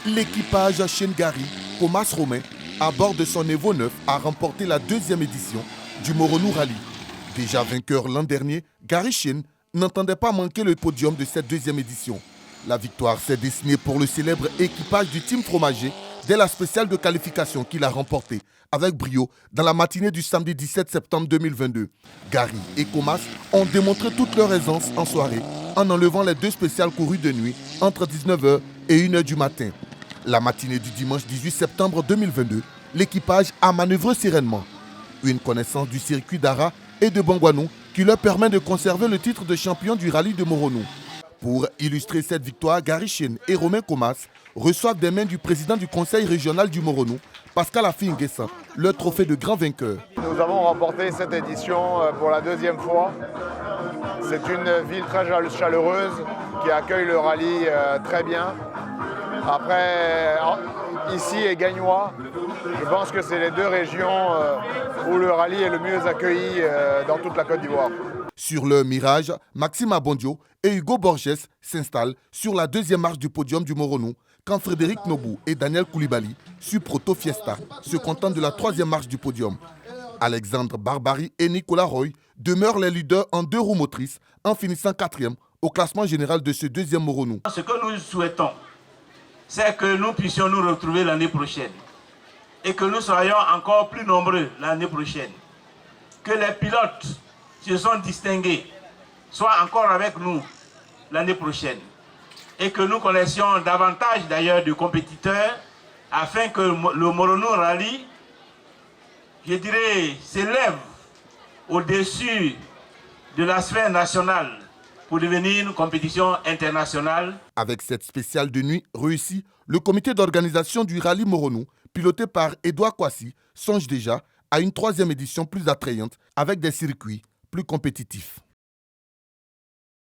L'équipage Chine-Gari, Comas Romain, à bord de son Evo 9, a remporté la deuxième édition du Moronou Rally. Déjà vainqueur l'an dernier, Gary Chine n'entendait pas manquer le podium de cette deuxième édition. La victoire s'est dessinée pour le célèbre équipage du Team Fromager dès la spéciale de qualification qu'il a remportée avec brio dans la matinée du samedi 17 septembre 2022. Gary et Comas ont démontré toute leur aisance en soirée en enlevant les deux spéciales courues de nuit entre 19h et 1h du matin. La matinée du dimanche 18 septembre 2022, l'équipage a manœuvré sereinement. Une connaissance du circuit d'Ara et de Bongwanou qui leur permet de conserver le titre de champion du rallye de Moronou. Pour illustrer cette victoire, Gary Chine et Romain Comas reçoivent des mains du président du conseil régional du Moronou, Pascal Afi-Nguessa, leur trophée de grand vainqueur. Nous avons remporté cette édition pour la deuxième fois. C'est une ville très chaleureuse qui accueille le rallye très bien. Après, ici et Gagnois, je pense que c'est les deux régions où le rallye est le mieux accueilli dans toute la Côte d'Ivoire. Sur leur mirage, Maxime Abondio et Hugo Borges s'installent sur la deuxième marche du podium du Moronou, quand Frédéric Nobou et Daniel Koulibaly, sur Proto Fiesta, se contentent de la troisième marche du podium. Alexandre Barbary et Nicolas Roy demeurent les leaders en deux roues motrices en finissant quatrième au classement général de ce deuxième Moronou. Ce que nous souhaitons, c'est que nous puissions nous retrouver l'année prochaine et que nous soyons encore plus nombreux l'année prochaine. Que les pilotes qui se sont distingués soient encore avec nous l'année prochaine et que nous connaissions davantage d'ailleurs de compétiteurs afin que le Moronou Rally, je dirais, s'élève au-dessus de la sphère nationale pour devenir une compétition internationale. Avec cette spéciale de nuit réussie, le comité d'organisation du rallye Moronou, piloté par Edouard Kwasi, songe déjà à une troisième édition plus attrayante avec des circuits plus compétitifs.